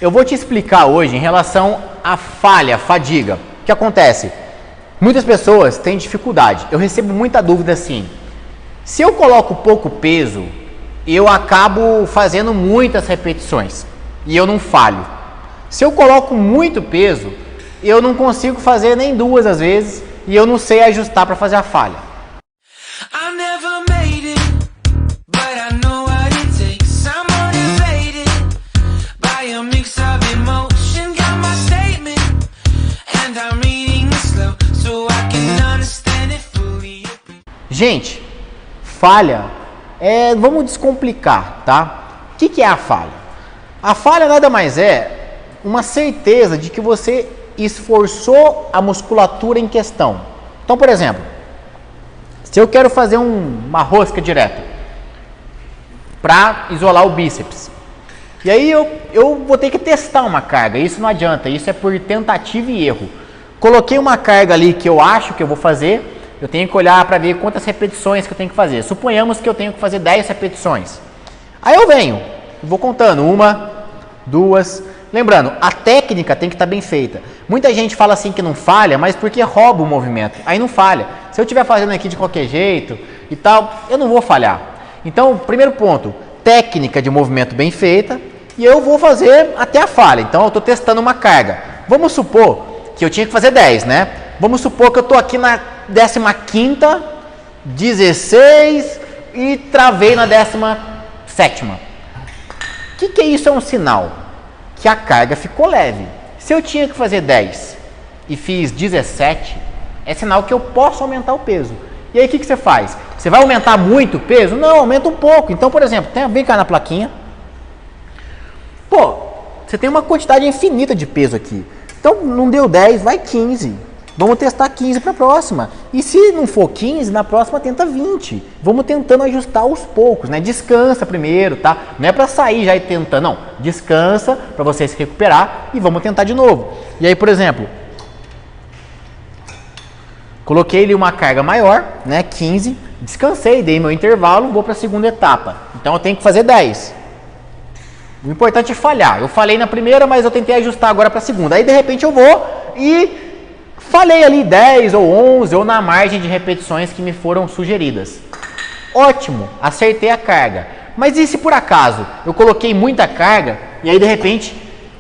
Eu vou te explicar hoje em relação à falha, fadiga. O que acontece? Muitas pessoas têm dificuldade. Eu recebo muita dúvida assim. Se eu coloco pouco peso, eu acabo fazendo muitas repetições e eu não falho. Se eu coloco muito peso, eu não consigo fazer nem duas às vezes e eu não sei ajustar para fazer a falha. Gente, falha, vamos descomplicar, tá? O que é a falha? A falha nada mais é uma certeza de que você esforçou a musculatura em questão. Então, por exemplo, se eu quero fazer uma rosca direta para isolar o bíceps, e aí eu vou ter que testar uma carga, isso não adianta, isso é por tentativa e erro. Coloquei uma carga ali que eu acho que eu vou fazer, eu tenho que olhar para ver quantas repetições que eu tenho que fazer. Suponhamos que eu tenho que fazer 10 repetições. Aí eu venho, vou contando, 1, 2. Lembrando, a técnica tem que estar bem feita. Muita gente fala assim que não falha, mas porque rouba o movimento. Aí não falha. Se eu estiver fazendo aqui de qualquer jeito e tal, eu não vou falhar. Então, primeiro ponto, técnica de movimento bem feita e eu vou fazer até a falha. Então, eu estou testando uma carga. Vamos supor que eu tinha que fazer 10, né? Vamos supor que eu estou aqui na 15ª, 16 e travei na 17ª. O que é isso? É um sinal que a carga ficou leve. Se eu tinha que fazer 10 e fiz 17, é sinal que eu posso aumentar o peso. E aí o que você faz? Você vai aumentar muito o peso? Não, aumenta um pouco. Então, por exemplo, vem cá na plaquinha. Pô, você tem uma quantidade infinita de peso aqui. Então, não deu 10, vai 15. Vamos testar 15 para a próxima. E se não for 15, na próxima tenta 20. Vamos tentando ajustar aos poucos, né? Descansa primeiro, tá? Não é para sair já e tentando, não. Descansa para você se recuperar e vamos tentar de novo. E aí, por exemplo, coloquei ali uma carga maior, né? 15, descansei, dei meu intervalo, vou para a segunda etapa. Então eu tenho que fazer 10. O importante é falhar. Eu falhei na primeira, mas eu tentei ajustar agora para a segunda. Aí de repente eu vou e falei ali 10 ou 11 ou na margem de repetições que me foram sugeridas. Ótimo, acertei a carga. Mas e se por acaso eu coloquei muita carga e aí de repente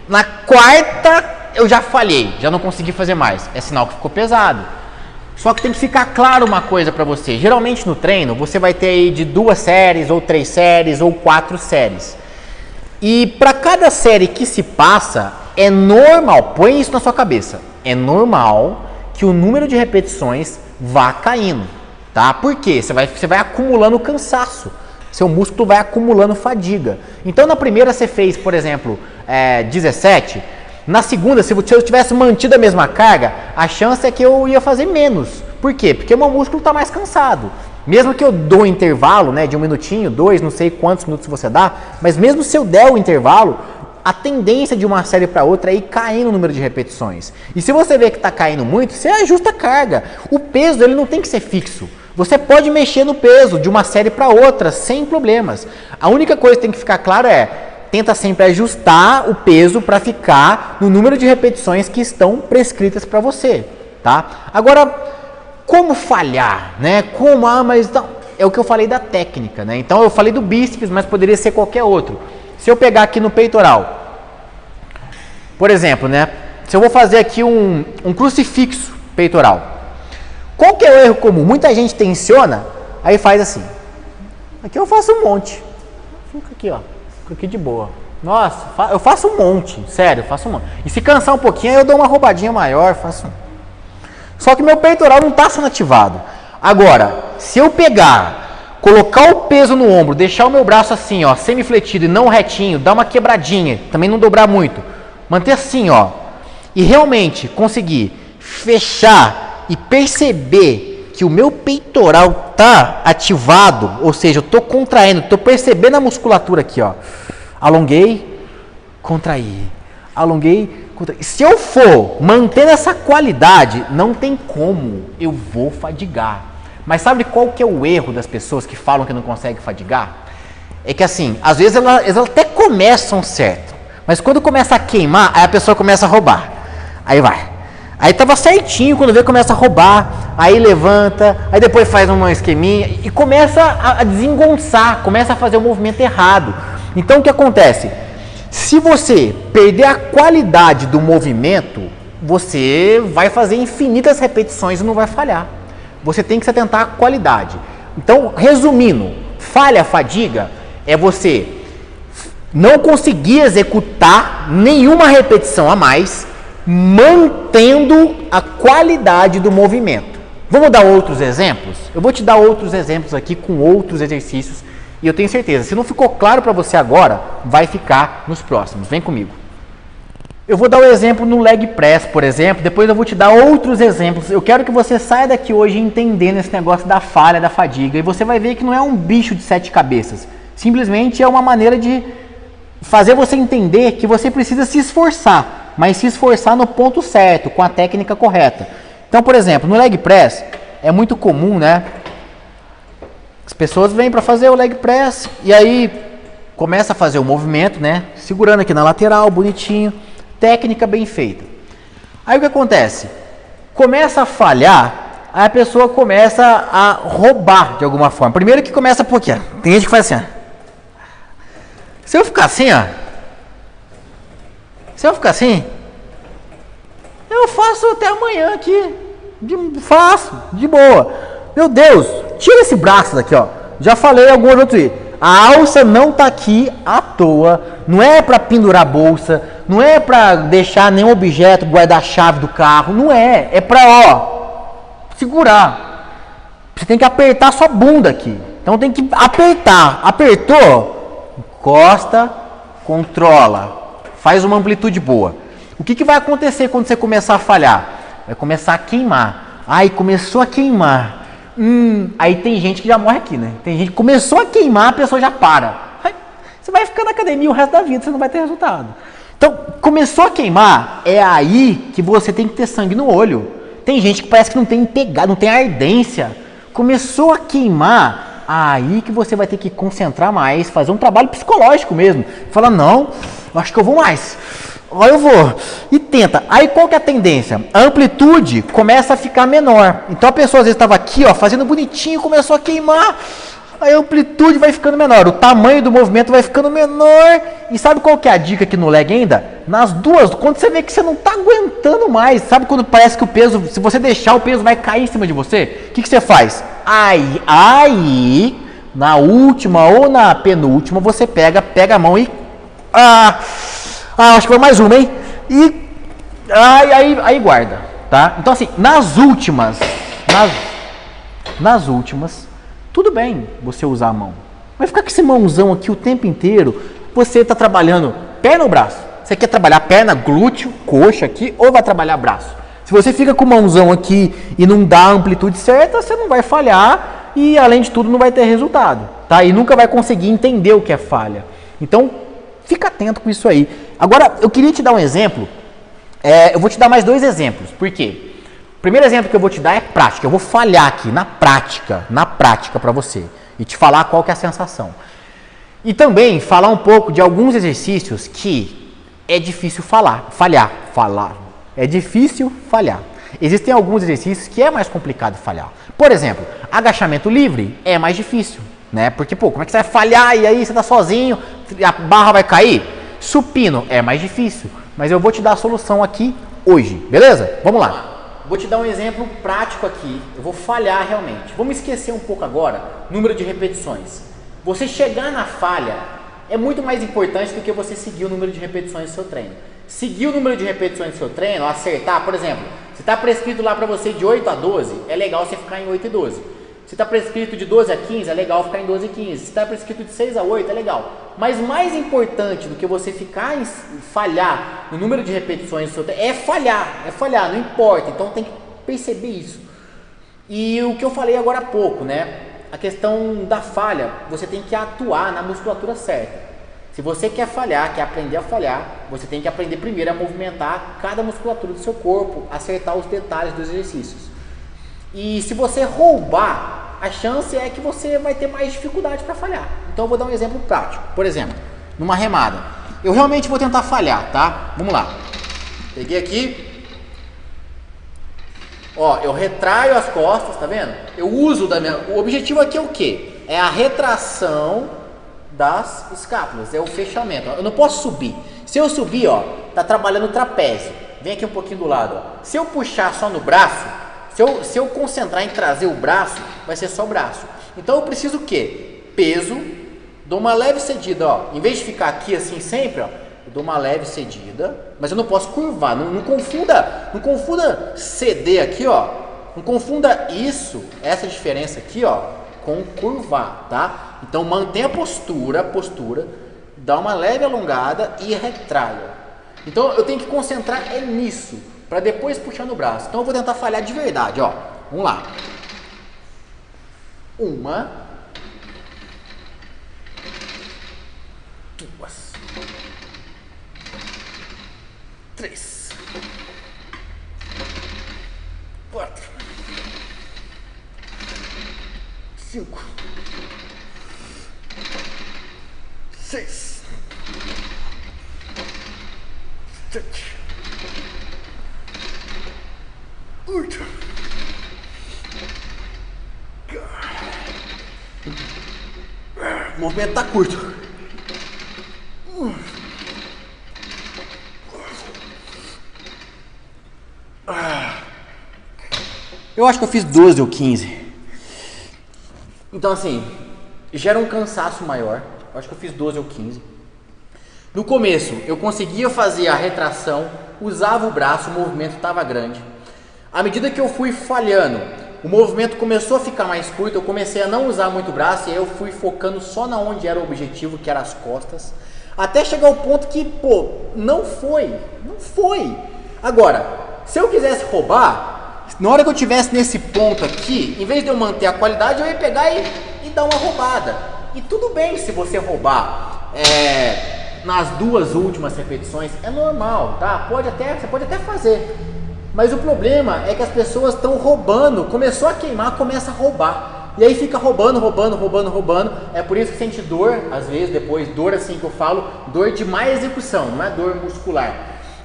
na quarta eu já falhei, já não consegui fazer mais? É sinal que ficou pesado. Só que tem que ficar claro uma coisa para você. Geralmente no treino você vai ter aí de 2 séries ou 3 séries ou 4 séries. E para cada série que se passa, é normal, põe isso na sua cabeça, é normal que o número de repetições vá caindo, tá? Por quê? Você vai acumulando cansaço, seu músculo vai acumulando fadiga. Então na primeira você fez, por exemplo, 17, na segunda, se eu tivesse mantido a mesma carga, a chance é que eu ia fazer menos. Por quê? Porque o meu músculo está mais cansado. Mesmo que eu dou um intervalo, né, de 1 minutinho, 2, não sei quantos minutos você dá, mas mesmo se eu der o intervalo, a tendência de uma série para outra é ir caindo o número de repetições. E se você vê que está caindo muito, você ajusta a carga. O peso ele não tem que ser fixo. Você pode mexer no peso de uma série para outra sem problemas. A única coisa que tem que ficar claro tenta sempre ajustar o peso para ficar no número de repetições que estão prescritas para você, tá? Agora, como falhar, né? Mas não, é o que eu falei da técnica, né? Então eu falei do bíceps, mas poderia ser qualquer outro. Se eu pegar aqui no peitoral, por exemplo, né? Se eu vou fazer aqui um crucifixo peitoral, qual que é o erro comum? Muita gente tensiona, aí faz assim. Aqui eu faço um monte. Fica aqui, ó. Fica aqui de boa. Nossa, eu faço um monte, sério, eu faço um monte. E se cansar um pouquinho, aí eu dou uma roubadinha maior, faço. Só que meu peitoral não está sendo ativado. Agora, se eu pegar, colocar o peso no ombro, deixar o meu braço assim, ó, semifletido e não retinho, dar uma quebradinha, também não dobrar muito, manter assim, ó, e realmente conseguir fechar e perceber que o meu peitoral está ativado, ou seja, eu estou contraindo, estou percebendo a musculatura aqui, ó, alonguei, contraí, alonguei, contraí. Se eu for manter essa qualidade, não tem como, eu vou fadigar. Mas sabe qual que é o erro das pessoas que falam que não conseguem fadigar? É que assim, às vezes elas até começam certo, Mas quando começa a queimar, aí a pessoa começa a roubar. Aí vai. Aí tava certinho, quando vê começa a roubar, aí levanta, aí depois faz uma esqueminha e começa a desengonçar, começa a fazer o movimento errado. Então o que acontece? Se você perder a qualidade do movimento, você vai fazer infinitas repetições e não vai falhar. Você tem que se atentar à qualidade. Então, resumindo, falha, fadiga, é você não conseguir executar nenhuma repetição a mais, mantendo a qualidade do movimento. Vamos dar outros exemplos? Eu vou te dar outros exemplos aqui com outros exercícios e eu tenho certeza, se não ficou claro para você agora, vai ficar nos próximos. Vem comigo. Eu vou dar um exemplo no leg press, por exemplo, depois eu vou te dar outros exemplos. Eu quero que você saia daqui hoje entendendo esse negócio da falha, da fadiga, e você vai ver que não é um bicho de 7 cabeças. Simplesmente é uma maneira de fazer você entender que você precisa se esforçar, mas se esforçar no ponto certo, com a técnica correta. Então, por exemplo, no leg press, é muito comum, né? As pessoas vêm para fazer o leg press e aí começa a fazer o movimento, né? Segurando aqui na lateral, bonitinho, técnica bem feita. Aí o que acontece? Começa a falhar, aí a pessoa começa a roubar de alguma forma. Primeiro que começa por quê? Tem gente que faz assim, ó. Se eu ficar assim, ó. Se eu ficar assim, eu faço até amanhã aqui. Faço, de boa. Meu Deus, tira esse braço daqui, ó. Já falei alguns outros aí. A alça não tá aqui à toa. Não é para pendurar a bolsa. Não é para deixar nenhum objeto, guardar a chave do carro. Não é. É para, ó, segurar. Você tem que apertar sua bunda aqui. Então tem que apertar. Apertou, encosta, controla. Faz uma amplitude boa. O que vai acontecer quando você começar a falhar? Vai começar a queimar. Ai, começou a queimar. Aí tem gente que já morre aqui, né? Tem gente que começou a queimar, a pessoa já para. Aí, você vai ficar na academia o resto da vida, você não vai ter resultado. Então, começou a queimar, é aí que você tem que ter sangue no olho. Tem gente que parece que não tem pegada, não tem ardência. Começou a queimar, aí que você vai ter que concentrar mais, fazer um trabalho psicológico mesmo. Falar, não, acho que eu vou mais. Olha, eu vou. E tenta. Aí qual que é a tendência? A amplitude começa a ficar menor. Então a pessoa às vezes estava aqui, ó, fazendo bonitinho, começou a queimar. Aí a amplitude vai ficando menor. O tamanho do movimento vai ficando menor. E sabe qual que é a dica aqui no leg ainda? Nas duas, quando você vê que você não está aguentando mais. Sabe quando parece que o peso, se você deixar, o peso vai cair em cima de você? O que você faz? Aí, na última ou na penúltima, você pega a mão e... acho que foi mais uma, hein? E aí guarda, tá? Então assim, nas últimas, tudo bem você usar a mão. Mas ficar com esse mãozão aqui o tempo inteiro, você tá trabalhando perna ou braço? Você quer trabalhar perna, glúteo, coxa aqui, ou vai trabalhar braço? Se você fica com o mãozão aqui e não dá a amplitude certa, você não vai falhar e além de tudo não vai ter resultado, tá? E nunca vai conseguir entender o que é falha. Então, fica atento com isso aí. Agora, eu queria te dar um exemplo. Eu vou te dar mais 2 exemplos. Por quê? O primeiro exemplo que eu vou te dar é prática. Eu vou falhar aqui na prática para você. E te falar qual que é a sensação. E também falar um pouco de alguns exercícios que é difícil falhar. É difícil falhar. Existem alguns exercícios que é mais complicado falhar. Por exemplo, agachamento livre é mais difícil. Né? Porque, como é que você vai falhar e aí você está sozinho, a barra vai cair? Supino é mais difícil, mas eu vou te dar a solução aqui hoje, beleza? Vamos lá. Vou te dar um exemplo prático aqui, eu vou falhar realmente. Vamos esquecer um pouco agora número de repetições. Você chegar na falha é muito mais importante do que você seguir o número de repetições do seu treino. Seguir o número de repetições do seu treino, acertar, por exemplo, se está prescrito lá para você de 8 a 12, é legal você ficar em 8 e 12. Se está prescrito de 12 a 15, é legal ficar em 12 e 15. Se está prescrito de 6 a 8, é legal. Mas mais importante do que você ficar em falhar no número de repetições do seu treino é falhar, não importa. Então tem que perceber isso. E o que eu falei agora há pouco, né? A questão da falha, você tem que atuar na musculatura certa. Se você quer falhar, quer aprender a falhar, você tem que aprender primeiro a movimentar cada musculatura do seu corpo, acertar os detalhes dos exercícios. E se você roubar, a chance é que você vai ter mais dificuldade para falhar. Então eu vou dar um exemplo prático. Por exemplo, numa remada, Eu realmente vou tentar falhar, tá? Vamos lá. Peguei aqui. Ó, eu retraio as costas, tá vendo? Eu uso da minha... O objetivo aqui é o quê? É a retração das escápulas, é o fechamento. Eu não posso subir. Se eu subir, ó, tá trabalhando o trapézio. Vem aqui um pouquinho do lado, ó. Se eu puxar só no braço, se eu concentrar em trazer o braço, vai ser só o braço. Então eu preciso o quê? Peso, dou uma leve cedida, ó. Em vez de ficar aqui assim sempre, ó, eu dou uma leve cedida, mas eu não posso curvar. Não confunda ceder aqui, ó. Não confunda isso, essa diferença aqui, ó, com curvar, tá? Então mantém a postura, dá uma leve alongada e retraia. Então eu tenho que concentrar nisso, para depois puxar no braço. Então eu vou tentar falhar de verdade, ó. Vamos lá. 1, 2, 3, 4, 5, 6, 7, 8. O movimento tá curto. Eu acho que eu fiz 12 ou 15. Então assim, gera um cansaço maior. Eu acho que eu fiz 12 ou 15. No começo, eu conseguia fazer a retração, usava o braço, o movimento estava grande. À medida que eu fui falhando, o movimento começou a ficar mais curto, eu comecei a não usar muito o braço e aí eu fui focando só na onde era o objetivo, que era as costas, até chegar ao ponto que, pô, não foi. Agora, se eu quisesse roubar, na hora que eu estivesse nesse ponto aqui, em vez de eu manter a qualidade, eu ia pegar e dar uma roubada. E tudo bem se você roubar nas 2 últimas repetições, é normal, tá? Você pode até fazer. Mas o problema é que as pessoas estão roubando, começou a queimar, começa a roubar. E aí fica roubando. É por isso que sente dor, às vezes, depois, dor assim que eu falo, dor de má execução, não é dor muscular.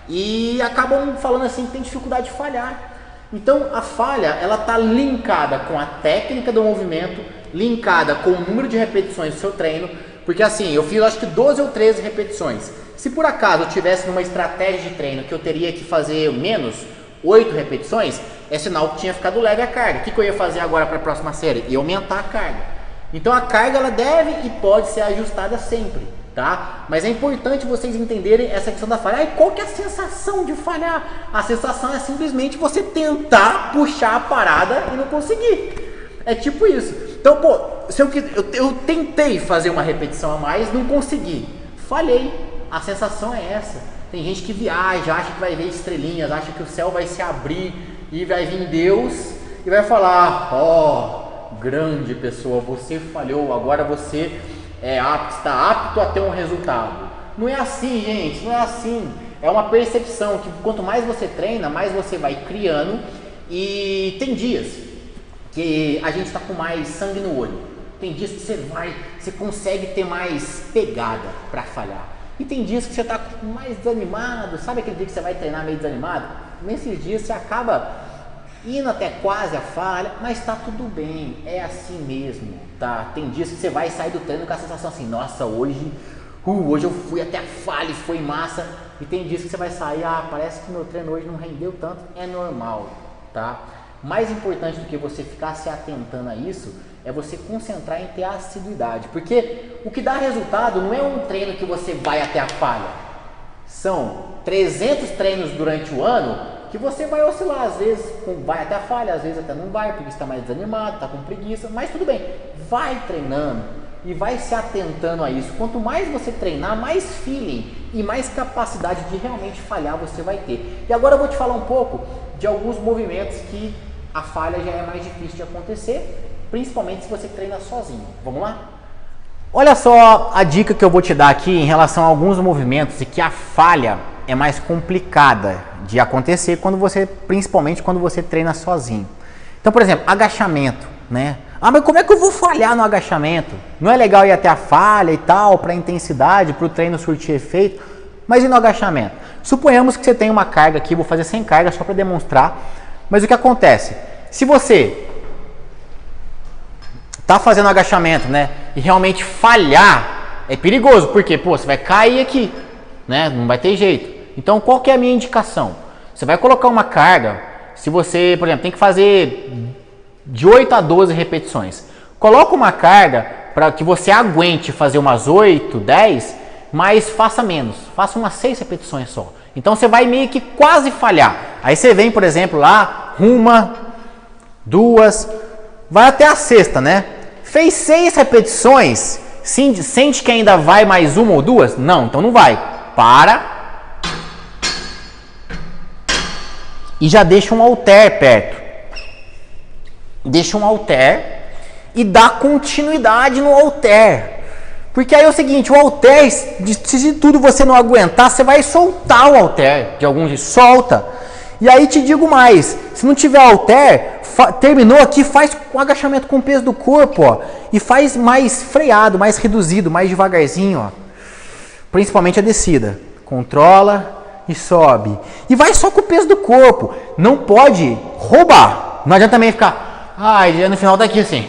E acabam falando assim que tem dificuldade de falhar. Então a falha, ela está linkada com a técnica do movimento, linkada com o número de repetições do seu treino. Porque assim, eu fiz acho que 12 ou 13 repetições. Se por acaso eu tivesse numa estratégia de treino que eu teria que fazer menos 8 repetições, é sinal que tinha ficado leve a carga. O que eu ia fazer agora para a próxima série? Ia aumentar a carga. Então a carga ela deve e pode ser ajustada sempre, tá? Mas é importante vocês entenderem essa questão da falha. Qual que é a sensação de falhar? A sensação é simplesmente você tentar puxar a parada e não conseguir. É tipo isso. Então, pô, eu tentei fazer uma repetição a mais, não consegui. Falhei. A sensação é essa. Tem gente que viaja, acha que vai ver estrelinhas, acha que o céu vai se abrir e vai vir Deus e vai falar: ó, grande pessoa, você falhou, agora você está apto a ter um resultado. Não é assim, gente, não é assim. É uma percepção que quanto mais você treina, mais você vai criando. E tem dias que a gente está com mais sangue no olho. Tem dias que você consegue ter mais pegada para falhar. E tem dias que você está mais desanimado, sabe aquele dia que você vai treinar meio desanimado? Nesses dias você acaba indo até quase a falha, mas está tudo bem, é assim mesmo, tá? Tem dias que você vai sair do treino com a sensação assim, nossa, hoje eu fui até a falha e foi massa. E tem dias que você vai sair, parece que meu treino hoje não rendeu tanto, é normal, tá? Mais importante do que você ficar se atentando a isso é você concentrar em ter a assiduidade, porque o que dá resultado não é um treino que você vai até a falha, são 300 treinos durante o ano que você vai oscilar, às vezes vai até a falha, às vezes até não vai, porque está mais desanimado, está com preguiça, mas tudo bem, vai treinando e vai se atentando a isso. Quanto mais você treinar, mais feeling e mais capacidade de realmente falhar você vai ter. E agora eu vou te falar um pouco de alguns movimentos que a falha já é mais difícil de acontecer, principalmente se você treina sozinho. Vamos lá? Olha só a dica que eu vou te dar aqui em relação a alguns movimentos e que a falha é mais complicada de acontecer principalmente quando você treina sozinho. Então, por exemplo, agachamento, né? Ah, mas como é que eu vou falhar no agachamento? Não é legal ir até a falha e tal, para intensidade, para o treino surtir efeito, mas e no agachamento? Suponhamos que você tem uma carga aqui, vou fazer sem carga só para demonstrar, mas o que acontece? Se você tá fazendo agachamento, né, e realmente falhar, é perigoso, porque, pô, você vai cair aqui, né, não vai ter jeito. Então, qual que é a minha indicação? Você vai colocar uma carga, se você, por exemplo, tem que fazer de 8 a 12 repetições. Coloca uma carga para que você aguente fazer umas 8, 10, mas faça menos. Faça umas 6 repetições só. Então você vai meio que quase falhar. Aí você vem, por exemplo, lá, uma, duas, vai até a sexta, né? Fez 6 repetições, sente que ainda vai mais uma ou duas? Não, então não vai. Para. E já deixa um halter perto. Deixa um halter e dá continuidade no halter. Porque aí é o seguinte, o halter, se de tudo você não aguentar, você vai soltar o halter de algum jeito. Solta. E aí te digo mais, se não tiver halter, terminou aqui, faz um agachamento com o peso do corpo, ó. E faz mais freado, mais reduzido, mais devagarzinho, ó. Principalmente a descida. Controla e sobe. E vai só com o peso do corpo. Não pode roubar. Não adianta também ficar... Ai, no final daqui assim.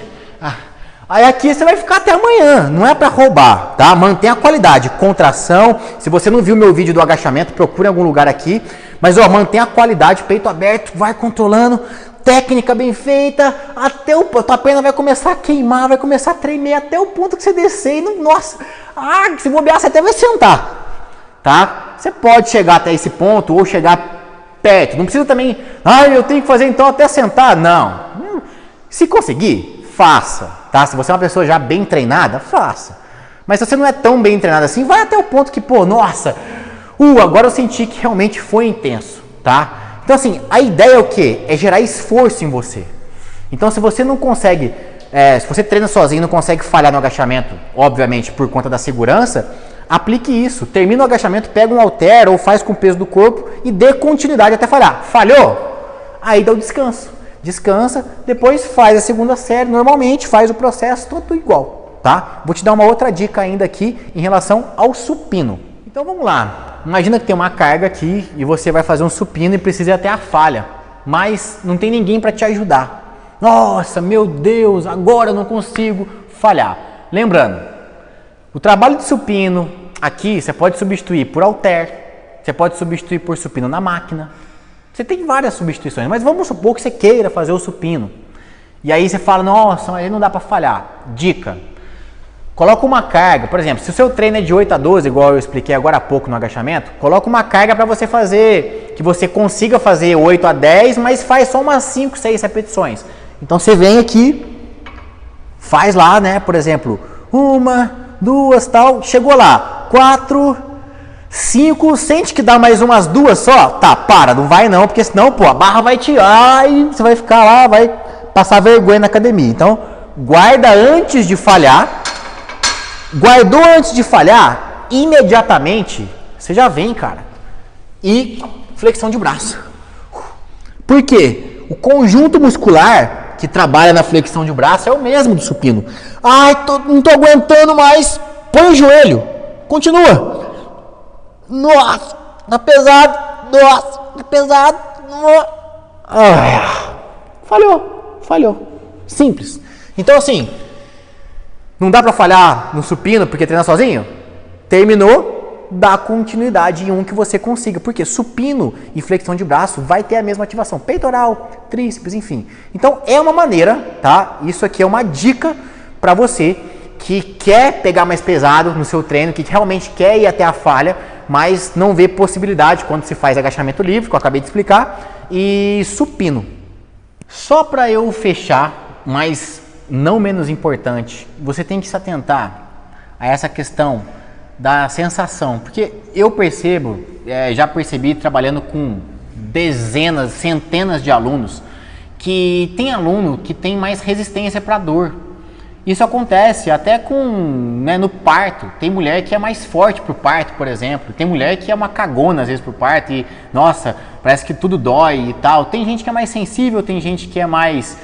Aí aqui você vai ficar até amanhã. Não é para roubar, tá? Mantém a qualidade. Contração. Se você não viu meu vídeo do agachamento, procure em algum lugar aqui. Mas, ó, mantém a qualidade. Peito aberto. Vai controlando. Técnica bem feita. Até a tua perna vai começar a queimar. Vai começar a tremer até o ponto que você descer. E não, nossa. Se bobear, você até vai sentar. Tá? Você pode chegar até esse ponto ou chegar perto. Não precisa também... eu tenho que fazer então até sentar. Não. Se conseguir, faça, tá? Se você é uma pessoa já bem treinada, faça. Mas se você não é tão bem treinado assim, vai até o ponto que, pô, nossa, agora eu senti que realmente foi intenso, tá? Então, assim, a ideia é o quê? É gerar esforço em você. Então, se você não consegue, se você treina sozinho e não consegue falhar no agachamento, obviamente por conta da segurança, aplique isso. Termina o agachamento, pega um halter ou faz com o peso do corpo e dê continuidade até falhar. Falhou? Aí dá o descanso. Descansa, depois faz a segunda série, normalmente faz o processo todo igual, tá? Vou te dar uma outra dica ainda aqui em relação ao supino. Então vamos lá, imagina que tem uma carga aqui e você vai fazer um supino e precisa ir até a falha, mas não tem ninguém para te ajudar. Nossa, meu Deus, agora eu não consigo falhar. Lembrando, o trabalho de supino aqui você pode substituir por halter, você pode substituir por supino na máquina. Você tem várias substituições, mas vamos supor que você queira fazer o supino. E aí você fala, nossa, mas aí não dá para falhar. Dica, coloca uma carga, por exemplo, se o seu treino é de 8 a 12, igual eu expliquei agora há pouco no agachamento, coloca uma carga para você fazer, que você consiga fazer 8 a 10, mas faz só umas 5, 6 repetições. Então você vem aqui, faz lá, né, por exemplo, 1, 2, tal, chegou lá, 4... 5, sente que dá mais umas 2 só? Tá, para, não vai não, porque senão, pô, a barra vai tirar e você vai ficar lá, vai passar vergonha na academia. Então, guarda antes de falhar. Guardou antes de falhar, imediatamente, você já vem, cara. E flexão de braço. Por quê? O conjunto muscular que trabalha na flexão de braço é o mesmo do supino. Não tô aguentando mais. Põe o joelho. Continua. Nossa, tá pesado. Nossa, tá pesado. Falhou. Simples. Então, assim, não dá pra falhar no supino porque treina sozinho? Terminou, dá continuidade em um que você consiga. Porque supino e flexão de braço vai ter a mesma ativação. Peitoral, tríceps, enfim. Então, é uma maneira, tá? Isso aqui é uma dica pra você que quer pegar mais pesado no seu treino, que realmente quer ir até a falha, mas não vê possibilidade quando se faz agachamento livre, que eu acabei de explicar, e supino. Só para eu fechar, mas não menos importante, você tem que se atentar a essa questão da sensação, porque eu percebo, já percebi trabalhando com dezenas, centenas de alunos, que tem aluno que tem mais resistência para dor. Isso acontece até no parto. Tem mulher que é mais forte pro parto, por exemplo. Tem mulher que é uma cagona às vezes pro parto e, nossa, parece que tudo dói e tal. Tem gente que é mais sensível, tem gente que é mais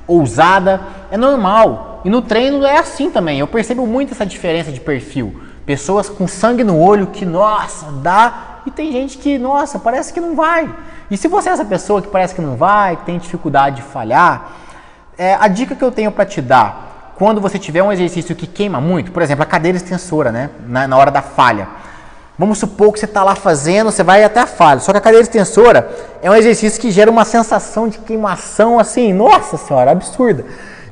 ousada, é normal. E no treino é assim também, eu percebo muito essa diferença de perfil. Pessoas com sangue no olho que, nossa, dá, e tem gente que, nossa, parece que não vai. E se você é essa pessoa que parece que não vai, que tem dificuldade de falhar, a dica que eu tenho para te dar, quando você tiver um exercício que queima muito, por exemplo, a cadeira extensora, né, na hora da falha. Vamos supor que você está lá fazendo, você vai até a falha. Só que a cadeira extensora é um exercício que gera uma sensação de queimação assim, nossa senhora, absurda.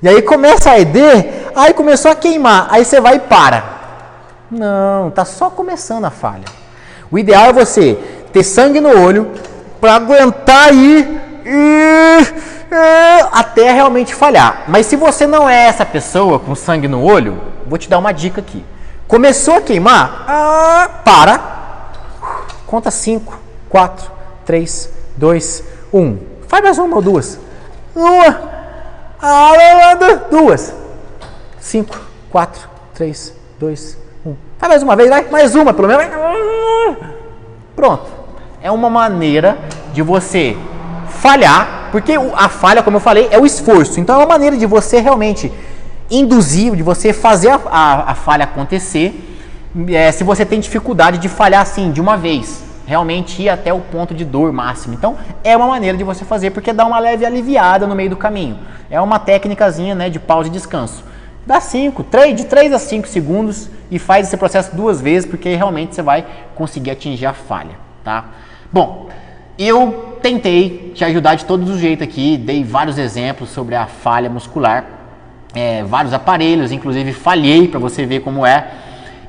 E aí começa a arder, aí começou a queimar, aí você vai e para. Não, tá só começando a falha. O ideal é você ter sangue no olho para aguentar aí até realmente falhar. Mas se você não é essa pessoa com sangue no olho, vou te dar uma dica aqui. Começou a queimar, para, conta 5, 4, 3, 2, 1. Faz mais uma ou duas. Duas. 5, 4, 3, 2, 1. Faz mais uma vez, vai. Mais uma, pelo menos. Pronto. É uma maneira de você falhar, porque a falha, como eu falei, é o esforço. Então é uma maneira de você realmente induzir, de você fazer a falha acontecer, se você tem dificuldade de falhar assim, de uma vez, realmente ir até o ponto de dor máximo. Então, é uma maneira de você fazer, porque dá uma leve aliviada no meio do caminho. É uma técnicazinha, né, de pausa e descanso. Dá de 3 a 5 segundos e faz esse processo 2 vezes, porque realmente você vai conseguir atingir a falha, tá? Bom, eu tentei te ajudar de todos os jeitos aqui, dei vários exemplos sobre a falha muscular, vários aparelhos, inclusive falhei para você ver como é,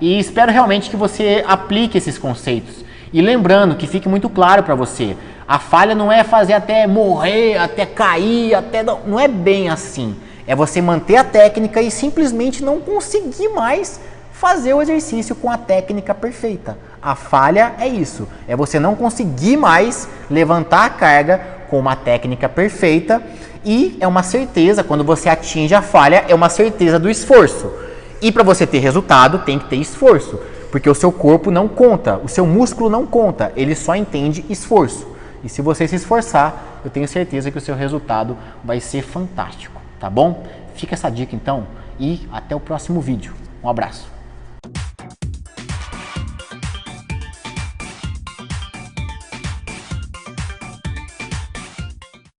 e espero realmente que você aplique esses conceitos. E lembrando que fique muito claro para você, a falha não é fazer até morrer, até cair, não é bem assim. É você manter a técnica e simplesmente não conseguir mais fazer o exercício com a técnica perfeita. A falha é isso, é você não conseguir mais levantar a carga com uma técnica perfeita. E é uma certeza, quando você atinge a falha, é uma certeza do esforço. E para você ter resultado, tem que ter esforço. Porque o seu corpo não conta, o seu músculo não conta, ele só entende esforço. E se você se esforçar, eu tenho certeza que o seu resultado vai ser fantástico, tá bom? Fica essa dica então e até o próximo vídeo. Um abraço.